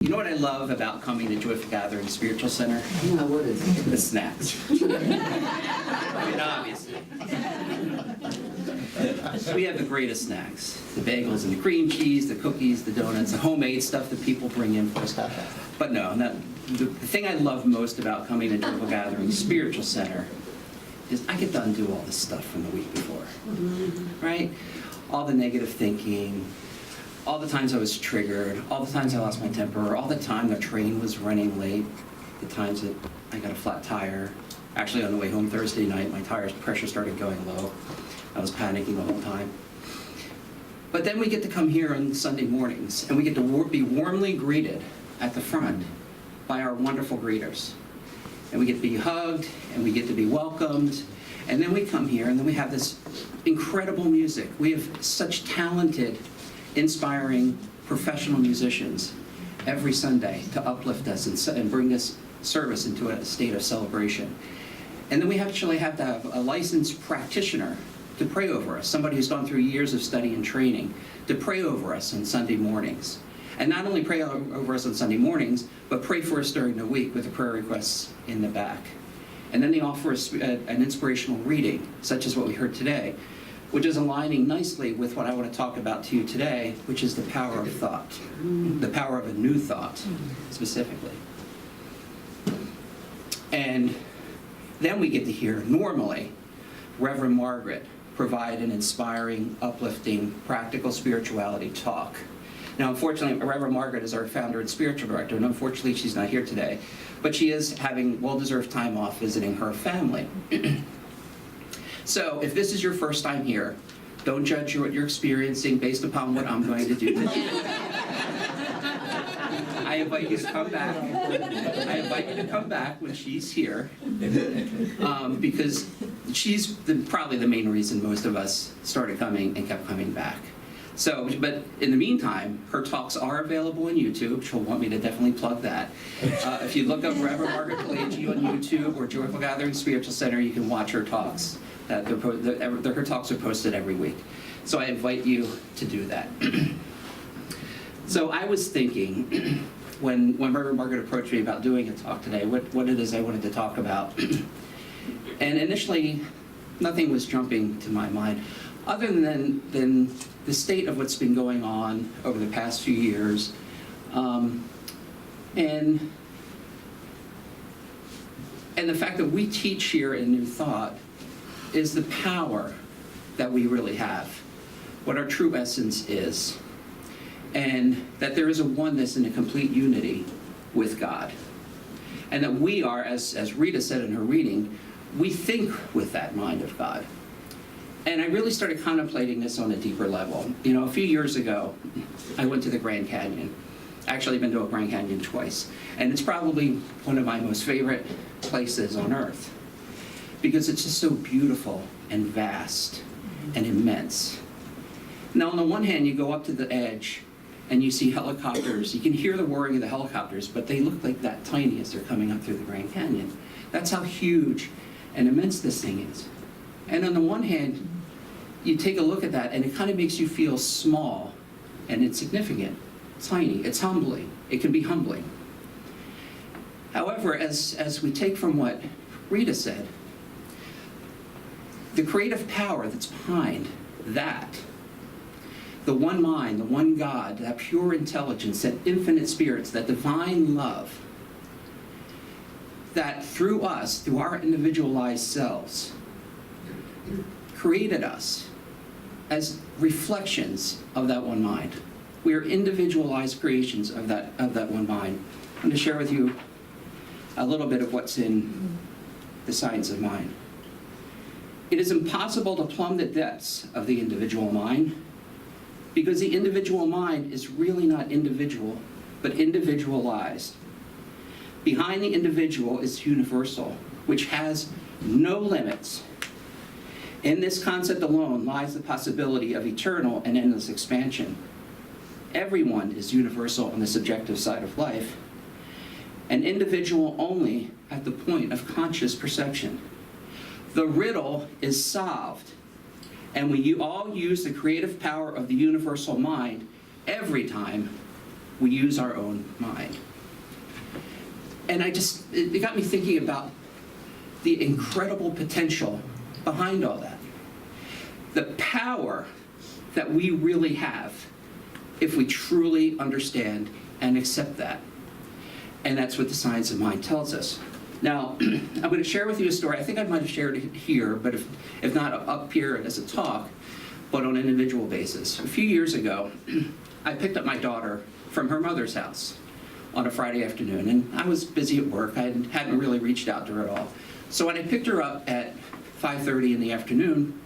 You know what I love about coming to Joyful Gathering Spiritual Center? Yeah, what is it? The snacks. I mean, obviously. We have the greatest snacks. The bagels and the cream cheese, the cookies, the donuts, the homemade stuff that people bring in for us. But no, the thing I love most about coming to Joyful Gathering Spiritual Center is I get to undo all this stuff from the week before, right? All the negative thinking, all the times I was triggered, all the times I lost my temper, all the time the train was running late, the times that I got a flat tire. Actually, on the way home Thursday night, my tire pressure started going low. I was panicking the whole time. But then we get to come here on Sunday mornings, and we get to be warmly greeted at the front by our wonderful greeters. And we get to be hugged, and we get to be welcomed. And then we come here, and then we have this incredible music. We have such talented, inspiring, professional musicians every Sunday to uplift us and bring this service into a state of celebration. And then we actually have to have a licensed practitioner to pray over us, somebody who's gone through years of study and training, to pray over us on Sunday mornings. And not only pray over us on Sunday mornings, but pray for us during the week with the prayer requests in the back. And then they offer us an inspirational reading, such as what we heard today, which is aligning nicely with what I want to talk about to you today, which is the power of thought, the power of a new thought, specifically. And then we get to hear, normally, Reverend Margaret provide an inspiring, uplifting, practical spirituality talk. Now, unfortunately, Reverend Margaret is our founder and spiritual director, and unfortunately she's not here today, but she is having well-deserved time off visiting her family. So, if this is your first time here, don't judge what you're experiencing based upon what I'm going to do today. I invite you to come back. I invite you to come back when she's here, because she's probably the main reason most of us started coming and kept coming back. So, but in the meantime, her talks are available on YouTube. She'll want me to definitely plug that. If you look up Reverend Margaret Pelagie on YouTube or Joyful Gathering Spiritual Center, you can watch her talks. Her talks are posted every week. So I invite you to do that. So I was thinking, when Reverend Margaret approached me about doing a talk today, what it is I wanted to talk about. And initially, nothing was jumping to my mind, other than the state of what's been going on over the past few years, and the fact that we teach here in New Thought is the power that we really have, what our true essence is, and that there is a oneness and a complete unity with God. And that we are, as Rita said in her reading, we think with that mind of God. And I really started contemplating this on a deeper level. You know, a few years ago, I went to the Grand Canyon. Actually, I've been to a Grand Canyon twice. And it's probably one of my most favorite places on earth, because it's just so beautiful and vast and immense. Now, on the one hand, you go up to the edge and you see helicopters. You can hear the whirring of the helicopters, but they look like that tiny as they're coming up through the Grand Canyon. That's how huge and immense this thing is. And on the one hand, you take a look at that and it kind of makes you feel small and insignificant, tiny. It's humbling. It can be humbling. However, as we take from what Rita said, the creative power that's behind that, the one mind, the one God, that pure intelligence, that infinite spirits, that divine love, that through us, through our individualized selves, created us as reflections of that one mind. We are individualized creations of that one mind. I'm going to share with you a little bit of what's in the science of mind. It is impossible to plumb the depths of the individual mind, because the individual mind is really not individual, but individualized. Behind the individual is universal, which has no limits. In this concept alone lies the possibility of eternal and endless expansion. Everyone is universal on the subjective side of life, and individual only at the point of conscious perception. The riddle is solved, and we all use the creative power of the universal mind every time we use our own mind. And it got me thinking about the incredible potential behind all that. The power that we really have if we truly understand and accept that. And that's what the science of mind tells us. Now, I'm going to share with you a story. I think I might have shared it here, but if not up here as a talk, but on an individual basis. A few years ago, I picked up my daughter from her mother's house on a Friday afternoon, and I was busy at work. I hadn't really reached out to her at all. So when I picked her up at 5:30 in the afternoon,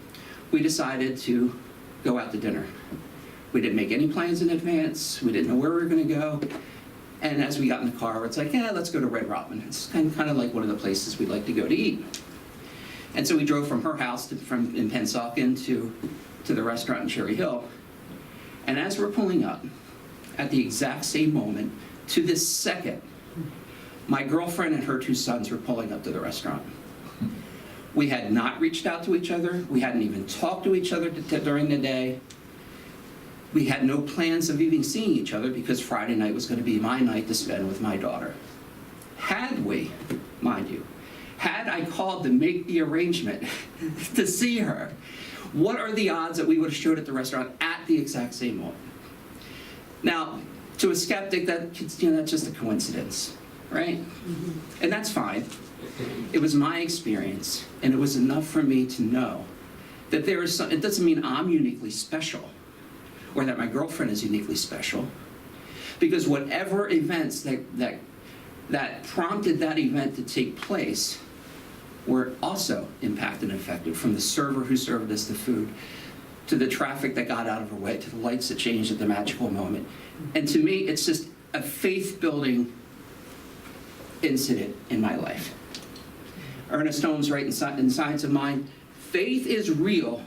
we decided to go out to dinner. We didn't make any plans in advance. We didn't know where we were going to go. And as we got in the car, it's like, yeah, let's go to Red Robin. It's kind of like one of the places we'd like to go to eat. And so we drove from her house in Pennsauken to the restaurant in Cherry Hill. And as we're pulling up, at the exact same moment, to this second, my girlfriend and her two sons were pulling up to the restaurant. We had not reached out to each other. We hadn't even talked to each other during the day. We had no plans of even seeing each other because Friday night was going to be my night to spend with my daughter. Had we, mind you, had I called to make the arrangement to see her, what are the odds that we would have showed at the restaurant at the exact same moment? Now, to a skeptic, that's just a coincidence, right? And that's fine. It was my experience, and it was enough for me to know that there is it doesn't mean I'm uniquely special, or that my girlfriend is uniquely special, because whatever events that prompted that event to take place were also impacted and affected, from the server who served us the food, to the traffic that got out of her way, to the lights that changed at the magical moment. And to me, it's just a faith-building incident in my life. Ernest Holmes writes in Science of Mind, faith is real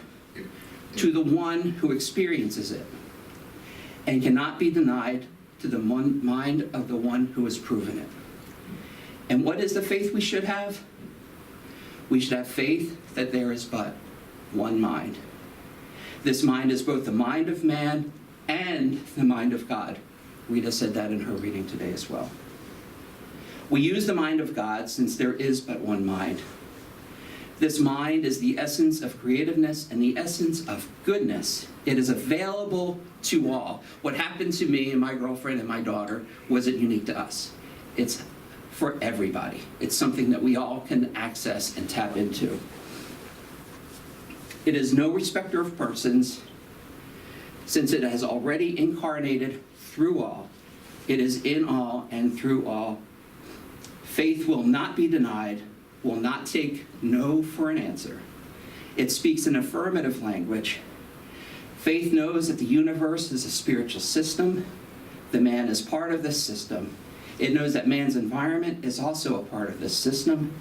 to the one who experiences it, and cannot be denied to the mind of the one who has proven it. And what is the faith we should have? We should have faith that there is but one mind. This mind is both the mind of man and the mind of God. Rita said that in her reading today as well. We use the mind of God since there is but one mind. This mind is the essence of creativeness and the essence of goodness. It is available to all. What happened to me and my girlfriend and my daughter wasn't unique to us. It's for everybody. It's something that we all can access and tap into. It is no respecter of persons, since it has already incarnated through all. It is in all and through all. Faith will not be denied, will not take no for an answer. It speaks in affirmative language. Faith knows that the universe is a spiritual system. The man is part of this system. It knows that man's environment is also a part of this system.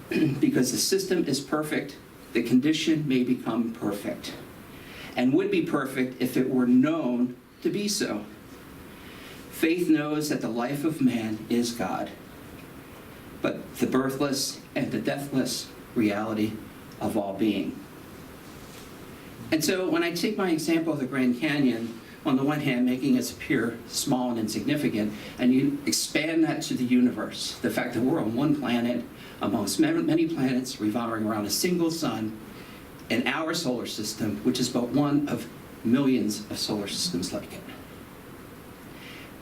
Because the system is perfect, the condition may become perfect, and would be perfect if it were known to be so. Faith knows that the life of man is God, but the birthless and the deathless reality of all being. And so when I take my example of the Grand Canyon, on the one hand, making us appear small and insignificant, and you expand that to the universe, the fact that we're on one planet amongst many planets revolving around a single sun in our solar system, which is but one of millions of solar systems like it.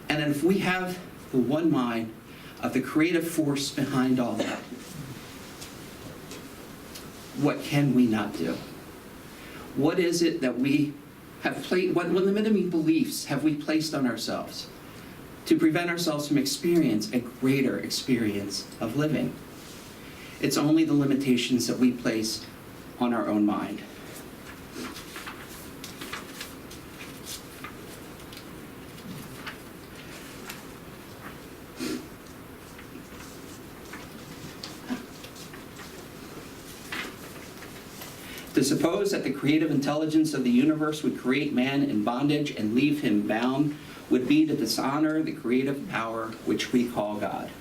And if we have the one mind of the creative force behind all that, what can we not do? What is it that we have placed, what limiting beliefs have we placed on ourselves to prevent ourselves from experience a greater experience of living? It's only the limitations that we place on our own mind. To suppose that the creative intelligence of the universe would create man in bondage and leave him bound would be to dishonor the creative power which we call God.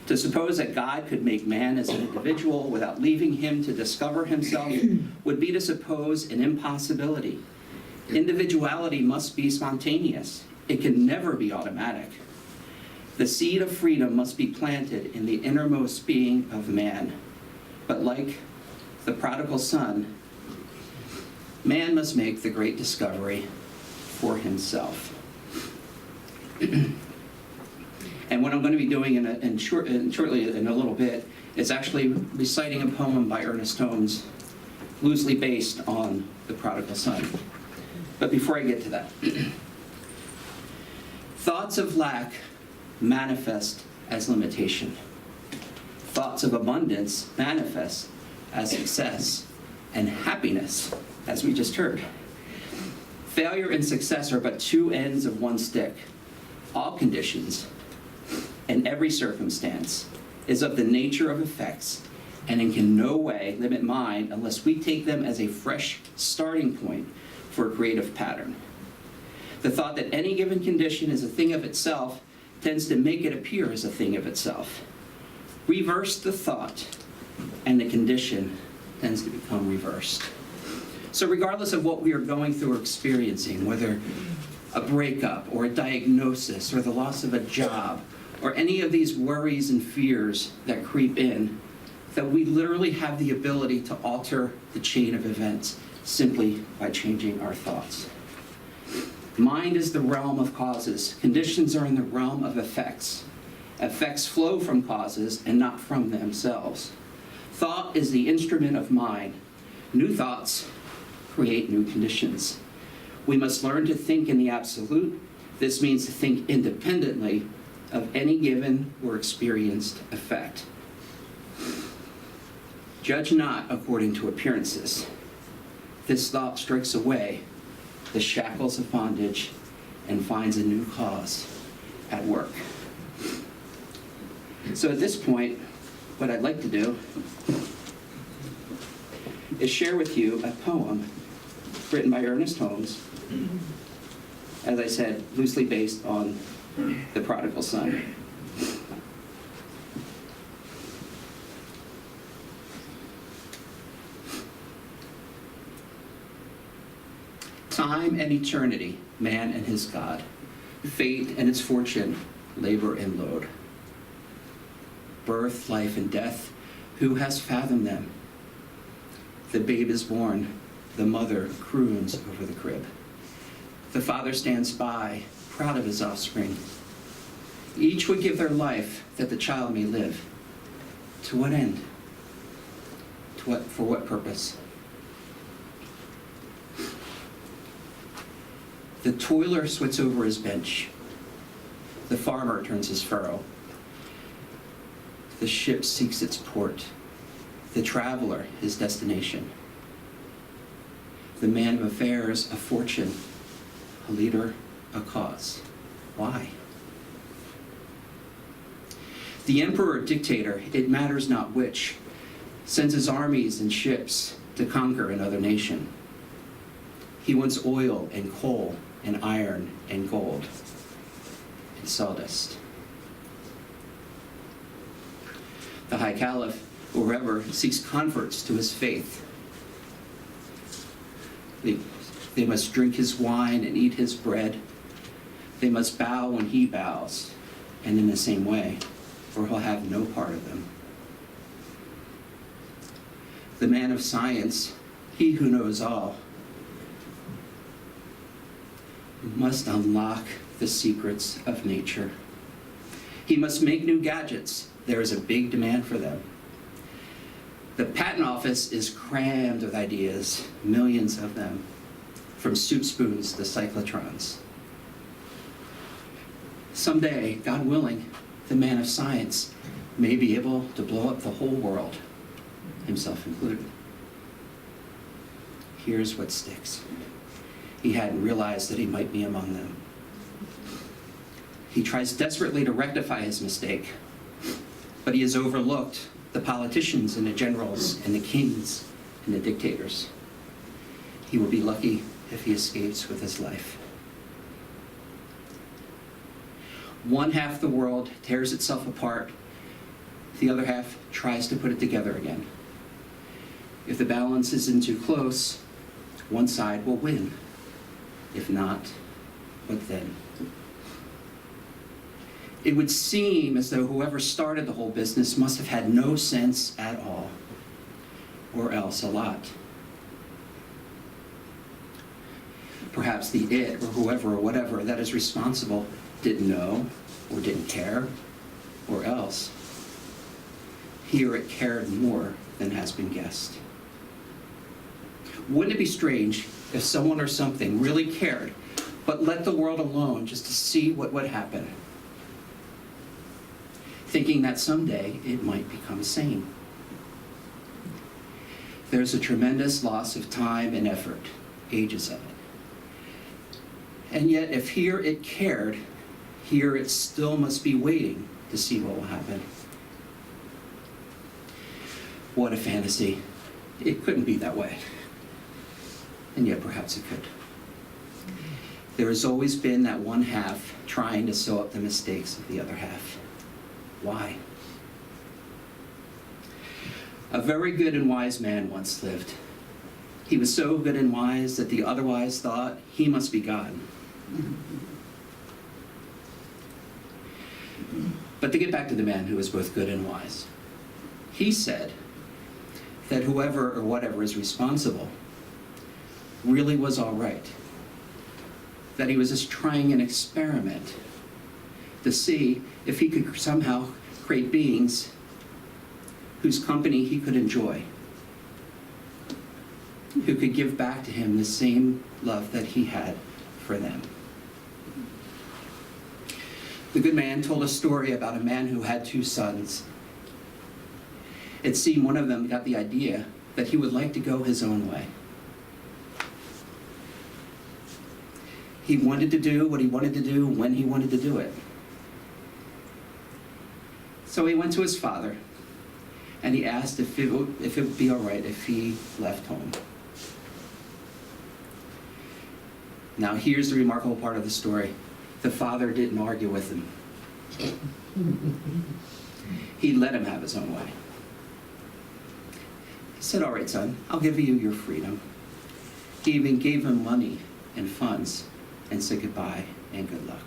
To suppose that God could make man as an individual without leaving him to discover himself would be to suppose an impossibility. Individuality must be spontaneous. It can never be automatic. The seed of freedom must be planted in the innermost being of man. But like the prodigal son, man must make the great discovery for himself. And what I'm going to be doing shortly in a little bit is actually reciting a poem by Ernest Holmes, loosely based on the prodigal son. But before I get to that, thoughts of lack manifest as limitation. Thoughts of abundance manifest as success and happiness, as we just heard. Failure and success are but two ends of one stick. All conditions and every circumstance is of the nature of effects and in can no way limit mind unless we take them as a fresh starting point for a creative pattern. The thought that any given condition is a thing of itself tends to make it appear as a thing of itself. Reverse the thought, and the condition tends to become reversed. So regardless of what we are going through or experiencing, whether a breakup or a diagnosis or the loss of a job or any of these worries and fears that creep in, that we literally have the ability to alter the chain of events simply by changing our thoughts. Mind is the realm of causes. Conditions are in the realm of effects. Effects flow from causes and not from themselves. Thought is the instrument of mind. New thoughts create new conditions. We must learn to think in the absolute. This means to think independently of any given or experienced effect. Judge not according to appearances. This thought strikes away the shackles of bondage and finds a new cause at work. So at this point, what I'd like to do is share with you a poem written by Ernest Holmes, as I said, loosely based on the prodigal son. Time and eternity, man and his God, fate and its fortune, labor and load. Birth, life, and death, who has fathomed them? The babe is born, the mother croons over the crib. The father stands by, proud of his offspring. Each would give their life that the child may live. To what end? For what purpose? The toiler sweats over his bench. The farmer turns his furrow. The ship seeks its port. The traveler his destination. The man of affairs a fortune. A leader a cause. Why? The emperor or dictator, it matters not which, sends his armies and ships to conquer another nation. He wants oil and coal and iron and gold and sawdust. The High Caliph, or Rev, seeks converts to his faith. They must drink his wine and eat his bread. They must bow when he bows, and in the same way, or he'll have no part of them. The man of science, he who knows all, must unlock the secrets of nature. He must make new gadgets. There is a big demand for them. The patent office is crammed with ideas, millions of them, from soup spoons to cyclotrons. Someday, God willing, the man of science may be able to blow up the whole world, himself included. Here's what sticks. He hadn't realized that he might be among them. He tries desperately to rectify his mistake, but he has overlooked the politicians and the generals and the kings and the dictators. He will be lucky if he escapes with his life. One half the world tears itself apart. The other half tries to put it together again. If the balance isn't too close, one side will win. If not, what then? It would seem as though whoever started the whole business must have had no sense at all, or else a lot. Perhaps the it, or whoever, or whatever that is responsible didn't know, or didn't care, or else here it cared more than has been guessed. Wouldn't it be strange if someone or something really cared, but let the world alone just to see what would happen, thinking that someday it might become sane? There's a tremendous loss of time and effort, ages of it. And yet, if here it cared, here it still must be waiting to see what will happen. What a fantasy. It couldn't be that way. And yet perhaps it could. There has always been that one half trying to sew up the mistakes of the other half. Why? A very good and wise man once lived. He was so good and wise that the otherwise thought he must be God. But to get back to the man who was both good and wise, he said that whoever or whatever is responsible really was all right. That he was just trying an experiment to see if he could somehow create beings whose company he could enjoy, who could give back to him the same love that he had for them. The good man told a story about a man who had 2 sons. It seemed one of them got the idea that he would like to go his own way. He wanted to do what he wanted to do when he wanted to do it. So he went to his father and he asked if it would be all right if he left home. Now here's the remarkable part of the story. The father didn't argue with him. He let him have his own way. He said, all right, son, I'll give you your freedom. He even gave him money and funds and said goodbye and good luck.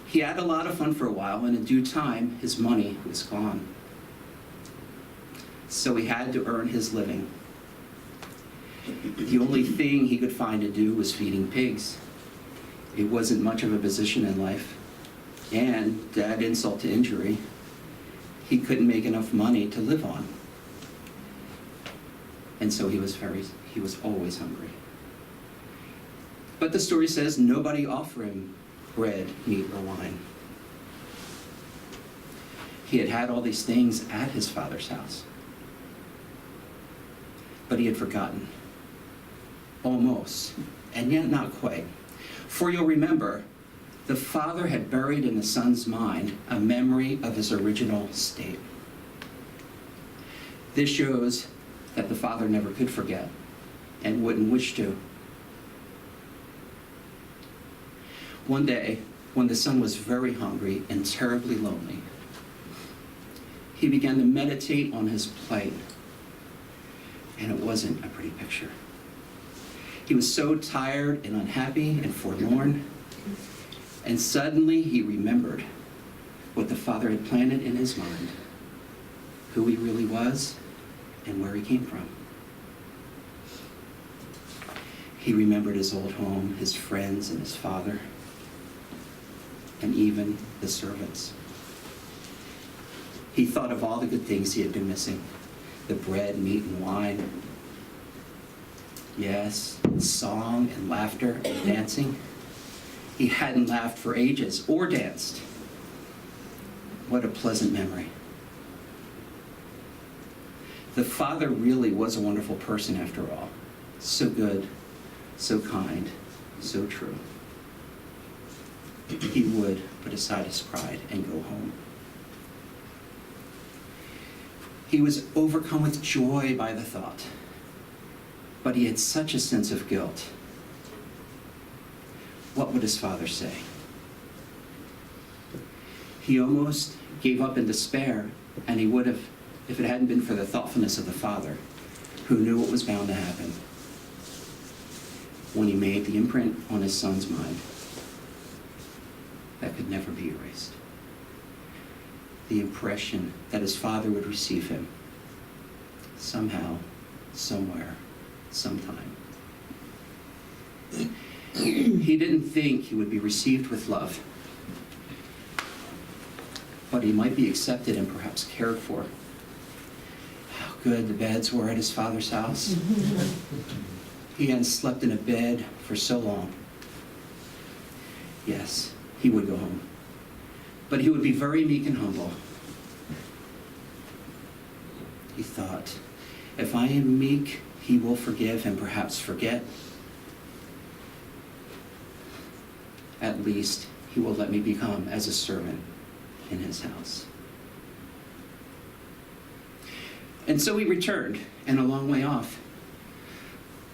He had a lot of fun for a while, and in due time, his money was gone. So he had to earn his living. The only thing he could find to do was feeding pigs. It wasn't much of a position in life. And to add insult to injury, he couldn't make enough money to live on. And so he was always hungry. But the story says nobody offered him bread, meat, or wine. He had had all these things at his father's house. But he had forgotten. Almost, and yet not quite. For you'll remember, the father had buried in the son's mind a memory of his original state. This shows that the father never could forget and wouldn't wish to. One day, when the son was very hungry and terribly lonely, he began to meditate on his plight, and it wasn't a pretty picture. He was so tired and unhappy and forlorn, and suddenly he remembered what the father had planted in his mind, who he really was and where he came from. He remembered his old home, his friends, and his father, and even the servants. He thought of all the good things he had been missing, the bread, meat, and wine. Yes, song and laughter and dancing. He hadn't laughed for ages or danced. What a pleasant memory. The father really was a wonderful person after all. So good, so kind, so true. He would put aside his pride and go home. He was overcome with joy by the thought, but he had such a sense of guilt. What would his father say? He almost gave up in despair, and he would have if it hadn't been for the thoughtfulness of the father, who knew what was bound to happen when he made the imprint on his son's mind. that could never be erased. The impression that his father would receive him somehow, somewhere, sometime. He didn't think he would be received with love, but he might be accepted and perhaps cared for. How good the beds were at his father's house. He hadn't slept in a bed for so long. Yes, he would go home, but he would be very meek and humble. He thought, if I am meek, he will forgive and perhaps forget. At least he will let me become as a servant in his house. And so he returned, and a long way off.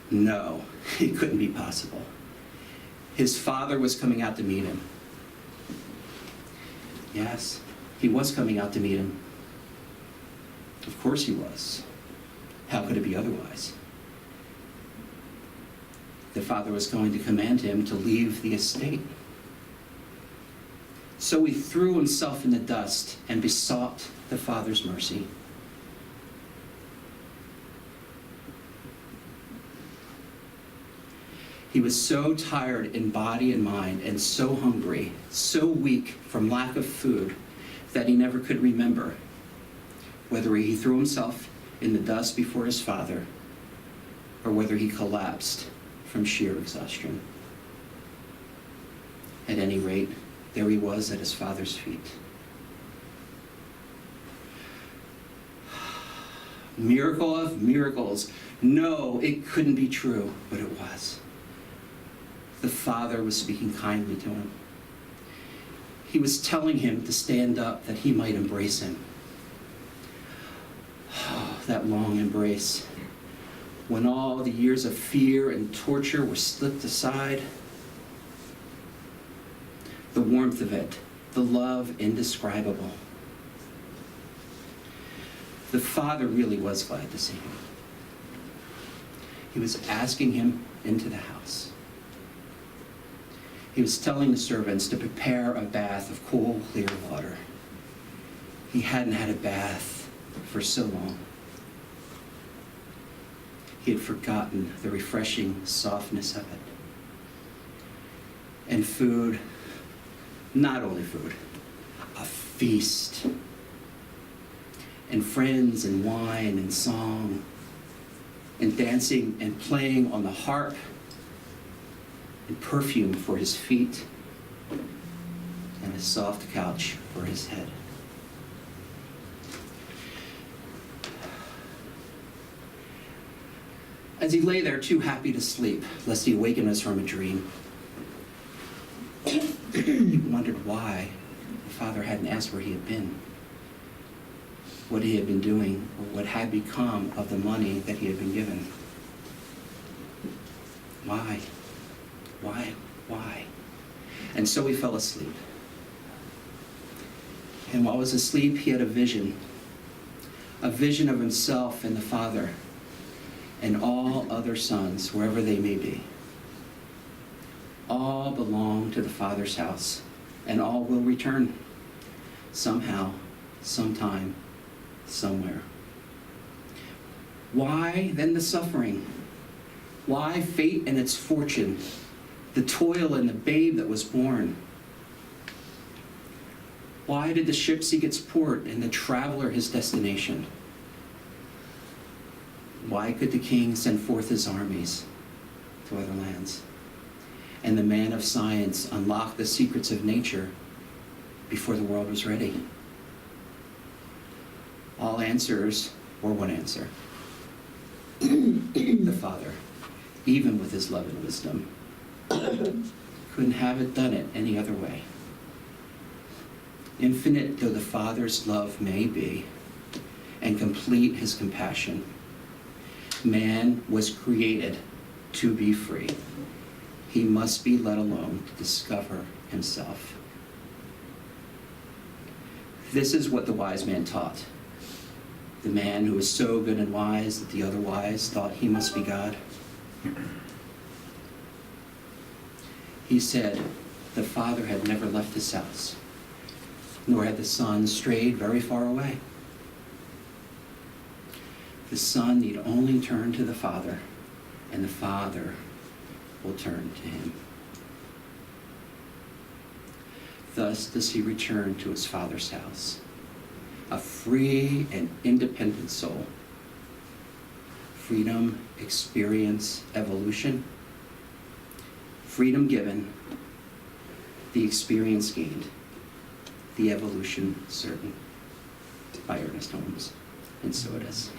No, it couldn't be possible. His father was coming out to meet him. Yes, he was coming out to meet him. Of course he was. How could it be otherwise? The father was going to command him to leave the estate. So he threw himself in the dust and besought the father's mercy. He was so tired in body and mind, and so hungry, so weak from lack of food, that he never could remember whether he threw himself in the dust before his father or whether he collapsed from sheer exhaustion. At any rate, there he was at his father's feet. Miracle of miracles. No, it couldn't be true, but it was. The father was speaking kindly to him. He was telling him to stand up that he might embrace him. Oh, that long embrace, when all the years of fear and torture were slipped aside. The warmth of it, the love indescribable. The father really was glad to see him. He was asking him into the house. He was telling the servants to prepare a bath of cool, clear water. He hadn't had a bath for so long. He had forgotten the refreshing softness of it. And food, not only food, a feast. And friends and wine and song and dancing and playing on the harp and perfume for his feet and a soft couch for his head. As he lay there too happy to sleep, lest he awaken us from a dream, he wondered why the father hadn't asked where he had been, what he had been doing, or what had become of the money that he had been given. Why? And so he fell asleep. And while he was asleep, he had a vision of himself and the father and all other sons, wherever they may be. All belong to the Father's house, and all will return somehow, sometime, somewhere. Why then the suffering? Why fate and its fortune, the toil and the babe that was born? Why did the ship seek its port and the traveler his destination? Why could the king send forth his armies to other lands? And the man of science unlock the secrets of nature before the world was ready? All answers, or one answer. The Father, even with his love and wisdom, couldn't have done it any other way. Infinite though the Father's love may be, and complete his compassion, man was created to be free. He must be let alone to discover himself. This is what the wise man taught. The man who was so good and wise that the other wise thought he must be God. He said, the Father had never left his house, nor had the Son strayed very far away. The Son need only turn to the Father, and the Father will turn to him. Thus does he return to his Father's house, a free and independent soul. Freedom, experience, evolution. Freedom given, the experience gained, the evolution certain. By Ernest Holmes. And so it is.